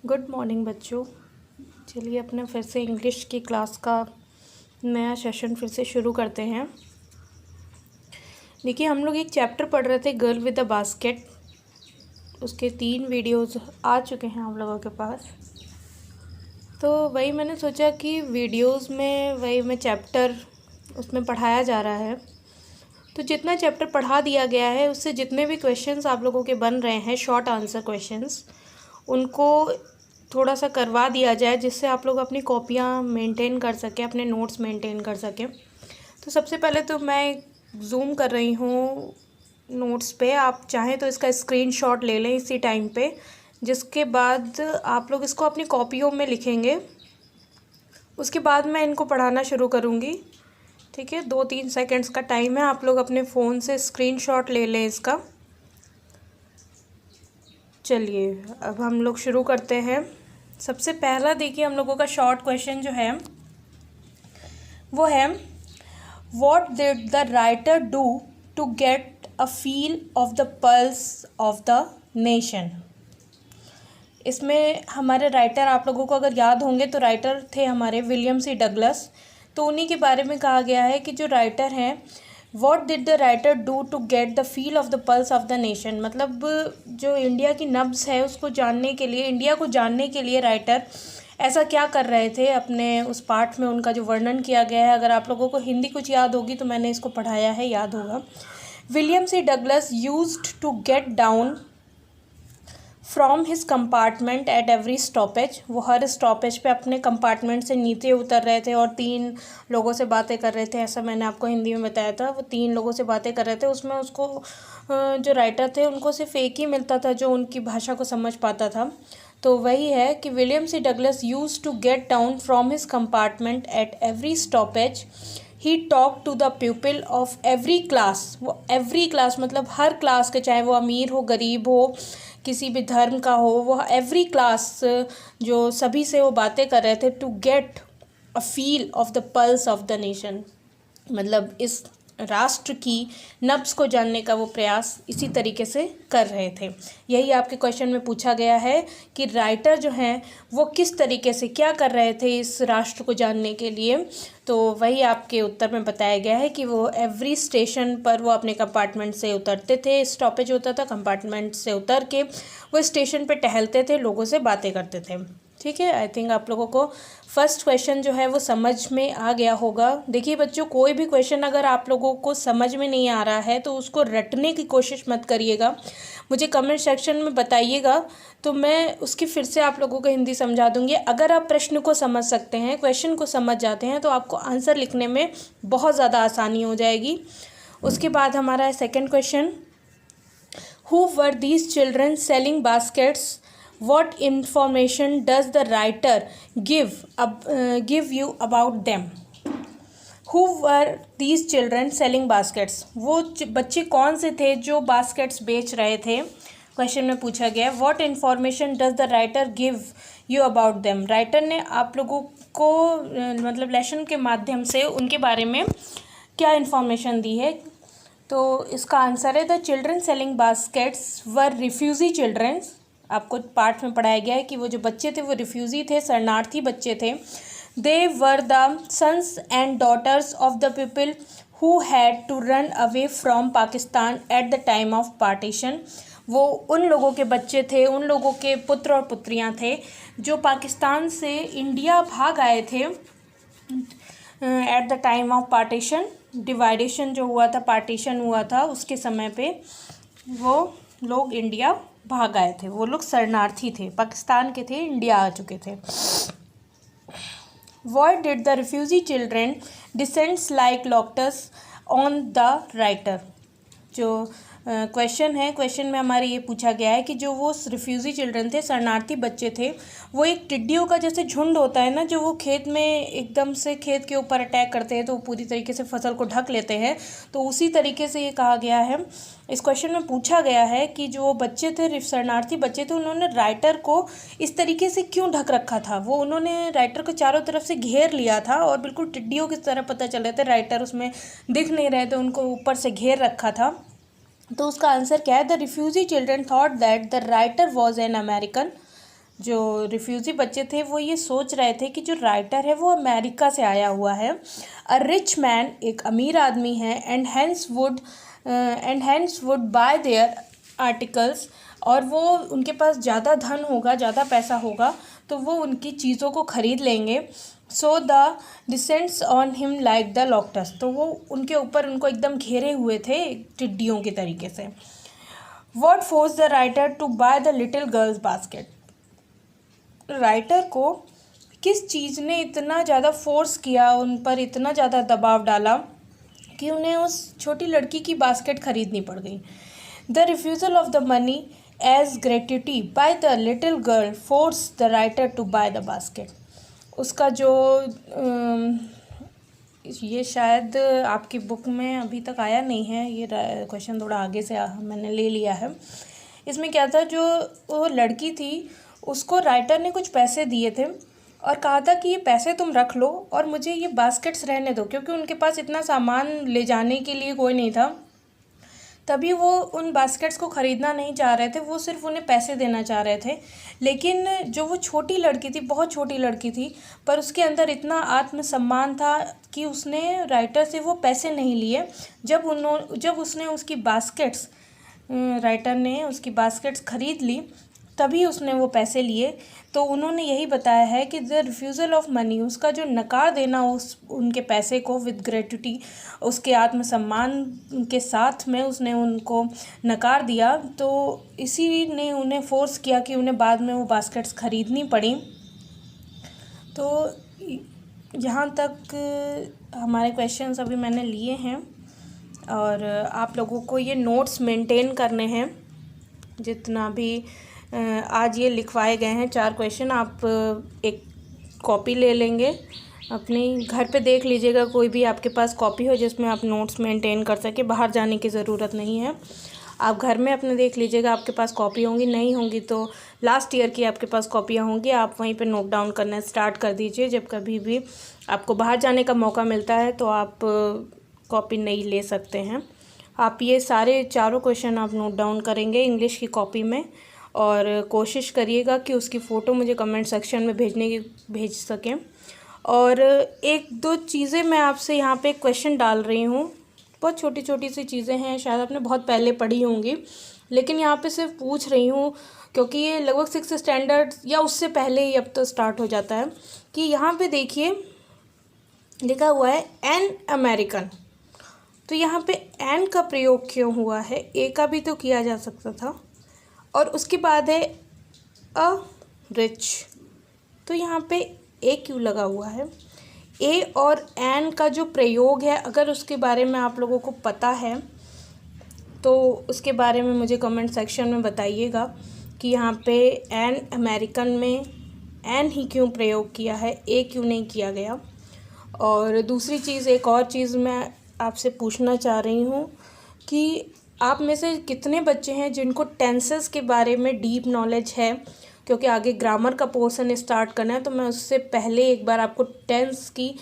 Good morning बच्चों। चलिए अपने फिर से इंग्लिश की क्लास का नया सेशन फिर से शुरू करते हैं। देखिए हम लोग एक चैप्टर पढ़ रहे थे, गर्ल विद द बास्केट। उसके 3 वीडियोस आ चुके हैं हम लोगों के पास। तो वही मैंने सोचा कि वीडियोस में वही मैं चैप्टर उसमें पढ़ाया जा रहा है, तो जितना चैप्टर पढ़ा दिया गया है उससे जितने भी क्वेश्चंस आप लोगों के बन रहे हैं, शॉर्ट आंसर क्वेश्चंस, उनको थोड़ा सा करवा दिया जाए, जिससे आप लोग अपनी कॉपियाँ मेंटेन कर सकें, अपने नोट्स मेंटेन कर सकें। तो सबसे पहले तो मैं जूम कर रही हूँ नोट्स पे। आप चाहें तो इसका स्क्रीनशॉट ले लें इसी टाइम पे, जिसके बाद आप लोग इसको अपनी कॉपियों में लिखेंगे। उसके बाद मैं इनको पढ़ाना शुरू करूँगी। ठीक है, 2-3 सेकंड्स का टाइम है। आप लोग अपने फ़ोन से स्क्रीनशॉट ले लें इसका। चलिए अब हम लोग शुरू करते हैं। सबसे पहला देखिए हम लोगों का शॉर्ट क्वेश्चन जो है वो है, what did the writer do to get a feel of the pulse of the nation. इसमें हमारे राइटर, आप लोगों को अगर याद होंगे तो राइटर थे हमारे विलियम सी डगलस। तो उन्हीं के बारे में कहा गया है कि जो राइटर हैं, what did the writer do to get the feel of the pulse of the nation, मतलब जो इंडिया की नब्ज़ है उसको जानने के लिए, इंडिया को जानने के लिए राइटर ऐसा क्या कर रहे थे। अपने उस पाठ में उनका जो वर्णन किया गया है, अगर आप लोगों को हिंदी कुछ याद होगी तो मैंने इसको पढ़ाया है, याद होगा। William C Douglas used to get down from his compartment at every stoppage. वो हर स्टॉपेज पे अपने कंपार्टमेंट से नीचे उतर रहे थे और 3 लोगों से बातें कर रहे थे। ऐसा मैंने आपको हिंदी में बताया था। वो 3 लोगों से बातें कर रहे थे। उसमें उसको जो राइटर थे उनको सिर्फ एक ही मिलता था जो उनकी भाषा को समझ पाता था। तो वही है कि William C Douglas used to get down from his compartment at every stoppage. He talk to the people of every class. वो एवरी क्लास मतलब हर क्लास के, चाहे वो अमीर हो, गरीब हो, किसी भी धर्म का हो, वो एवरी क्लास जो सभी से वो बातें कर रहे थे। To get a feel of the pulse of the nation, मतलब इस राष्ट्र की नब्ज़ को जानने का वो प्रयास इसी तरीके से कर रहे थे। यही आपके क्वेश्चन में पूछा गया है कि राइटर जो हैं वो किस तरीके से क्या कर रहे थे इस राष्ट्र को जानने के लिए। तो वही आपके उत्तर में बताया गया है कि वो एवरी स्टेशन पर वो अपने कंपार्टमेंट से उतरते थे। स्टॉपेज होता था, कंपार्टमेंट से उतर के वो स्टेशन पे टहलते थे, लोगों से बातें करते थे। ठीक है, आई थिंक आप लोगों को फर्स्ट क्वेश्चन जो है वो समझ में आ गया होगा। देखिए बच्चों, कोई भी क्वेश्चन अगर आप लोगों को समझ में नहीं आ रहा है तो उसको रटने की कोशिश मत करिएगा। मुझे कमेंट सेक्शन में बताइएगा तो मैं उसकी फिर से आप लोगों को हिंदी समझा दूंगी। अगर आप प्रश्न को समझ सकते हैं, क्वेश्चन को समझ जाते हैं, तो आपको आंसर लिखने में बहुत ज़्यादा आसानी हो जाएगी। उसके बाद हमारा second question, who were these children selling baskets, what information does the writer give you about them। who were these children selling baskets, वो बच्चे कौन से थे जो बास्केट्स बेच रहे थे। क्वेश्चन में पूछा गया है what information does the writer give you about them। Writer ने आप लोगों को मतलब लेसन के माध्यम से उनके बारे में क्या इन्फॉर्मेशन दी है। तो इसका आंसर है, the children selling baskets were refugee childrens. आपको पाठ में पढ़ाया गया है कि वो जो बच्चे थे वो रिफ्यूजी थे, शरणार्थी बच्चे थे। They were the sons and daughters of the people who had to run away from Pakistan at the time of partition. वो उन लोगों के बच्चे थे, उन लोगों के पुत्र और पुत्रियां थे जो पाकिस्तान से इंडिया भाग आए थे at the time of partition. डिवाइडेशन जो हुआ था, पार्टीशन हुआ था, उसके समय पे वो लोग इंडिया भाग आए थे। वो लोग शरणार्थी थे, पाकिस्तान के थे, इंडिया आ चुके थे। Why did the refugee children descends like locusts on the writer। जो क्वेश्चन है, क्वेश्चन में हमारे ये पूछा गया है कि जो वो रिफ्यूजी चिल्ड्रन थे, शरणार्थी बच्चे थे, वो एक टिड्डियों का जैसे झुंड होता है ना, जो वो खेत में एकदम से खेत के ऊपर अटैक करते हैं तो वो पूरी तरीके से फसल को ढक लेते हैं। तो उसी तरीके से ये कहा गया है, इस क्वेश्चन में पूछा गया है कि जो बच्चे थे, शरणार्थी बच्चे थे, उन्होंने राइटर को इस तरीके से क्यों ढक रखा था। वो उन्होंने राइटर को चारों तरफ से घेर लिया था और बिल्कुल टिड्डियों की तरह पता चल रहे थे, राइटर उसमें दिख नहीं रहे थे, उनको ऊपर से घेर रखा था। तो उसका आंसर क्या है, the refugee children thought that the writer was an American. जो रिफ्यूज़ी बच्चे थे वो ये सोच रहे थे कि जो राइटर है वो अमेरिका से आया हुआ है, अ रिच मैन, एक अमीर आदमी है, and hence would buy there articles, और वो उनके पास ज़्यादा धन होगा, ज़्यादा पैसा होगा, तो वो उनकी चीज़ों को ख़रीद लेंगे। So the descents on him like the locusts, तो वो उनके ऊपर उनको एकदम घेरे हुए थे टिड्डियों के तरीके से। What force the writer to buy the little girls basket, writer को किस चीज़ ने इतना ज़्यादा फोर्स किया, उन पर इतना ज़्यादा दबाव डाला कि उन्हें उस छोटी लड़की की बास्केट खरीदनी पड़ गई। The refusal of the money as gratuity by the little girl force the writer to buy the basket, उसका जो ये शायद आपकी बुक में अभी तक आया नहीं है, ये क्वेश्चन थोड़ा आगे से मैंने ले लिया है। इसमें क्या था, जो वो लड़की थी उसको राइटर ने कुछ पैसे दिए थे और कहा था कि ये पैसे तुम रख लो और मुझे ये बास्केट्स रहने दो, क्योंकि उनके पास इतना सामान ले जाने के लिए कोई नहीं था, तभी वो उन बास्केट्स को ख़रीदना नहीं चाह रहे थे, वो सिर्फ उन्हें पैसे देना चाह रहे थे। लेकिन जो वो छोटी लड़की थी, बहुत छोटी लड़की थी, पर उसके अंदर इतना आत्मसम्मान था कि उसने राइटर से वो पैसे नहीं लिए। जब उसने उसकी बास्केट्स, राइटर ने उसकी बास्केट्स ख़रीद ली, तभी उसने वो पैसे लिए। तो उन्होंने यही बताया है कि द रिफ्यूज़ल ऑफ मनी, उसका जो नकार देना उनके पैसे को विद ग्रेट्यूटी, उसके आत्मसम्मान के साथ में उसने उनको नकार दिया, तो इसी ने उन्हें फोर्स किया कि उन्हें बाद में वो बास्केट्स ख़रीदनी पड़ी। तो यहाँ तक हमारे क्वेश्चंस अभी मैंने लिए हैं, और आप लोगों को ये नोट्स मेंटेन करने हैं। जितना भी आज ये लिखवाए गए हैं 4 क्वेश्चन, आप एक कॉपी ले लेंगे अपनी, घर पे देख लीजिएगा कोई भी आपके पास कॉपी हो जिसमें आप नोट्स मेंटेन कर सके, बाहर जाने की ज़रूरत नहीं है। आप घर में अपने देख लीजिएगा, आपके पास कॉपी होंगी, नहीं होंगी तो लास्ट ईयर की आपके पास कॉपियाँ होंगी, आप वहीं पे नोट डाउन करना स्टार्ट कर दीजिए। जब कभी भी आपको बाहर जाने का मौका मिलता है तो आप कॉपी नहीं ले सकते हैं। आप ये सारे 4 क्वेश्चन आप नोट डाउन करेंगे इंग्लिश की कॉपी में, और कोशिश करिएगा कि उसकी फ़ोटो मुझे कमेंट सेक्शन में भेज सकें। और 1-2 चीज़ें मैं आपसे यहाँ पे क्वेश्चन डाल रही हूँ, बहुत छोटी छोटी सी चीज़ें हैं, शायद आपने बहुत पहले पढ़ी होंगी, लेकिन यहाँ पे सिर्फ पूछ रही हूँ क्योंकि ये लगभग 6th स्टैंडर्ड या उससे पहले ही अब तो स्टार्ट हो जाता है। कि यहाँ पे देखिए लिखा हुआ है एन अमेरिकन, तो यहाँ पे एन का प्रयोग क्यों हुआ है? ए का भी तो किया जा सकता था। और उसके बाद है अ रिच, तो यहाँ पे ए क्यों लगा हुआ है? ए और एन का जो प्रयोग है, अगर उसके बारे में आप लोगों को पता है तो उसके बारे में मुझे कमेंट सेक्शन में बताइएगा कि यहाँ पे एन अमेरिकन में एन ही क्यों प्रयोग किया है, ए क्यों नहीं किया गया। और दूसरी चीज़, एक और चीज़ मैं आपसे पूछना चाह रही हूँ कि आप में से कितने बच्चे हैं जिनको टेंसेस के बारे में डीप नॉलेज है, क्योंकि आगे ग्रामर का पोर्शन स्टार्ट करना है, तो मैं उससे पहले एक बार आपको टेंस की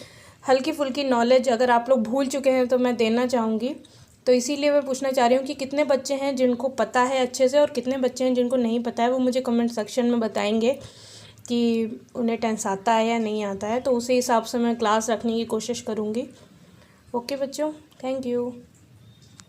हल्की फुल्की नॉलेज, अगर आप लोग भूल चुके हैं तो मैं देना चाहूँगी। तो इसीलिए मैं पूछना चाह रही हूँ कि कितने बच्चे हैं जिनको पता है अच्छे से, और कितने बच्चे हैं जिनको नहीं पता है। वो मुझे कमेंट सेक्शन में बताएंगे कि उन्हें टेंस आता है या नहीं आता है, तो उसी हिसाब से मैं क्लास रखने की कोशिश करूँगी। ओके बच्चों, थैंक यू।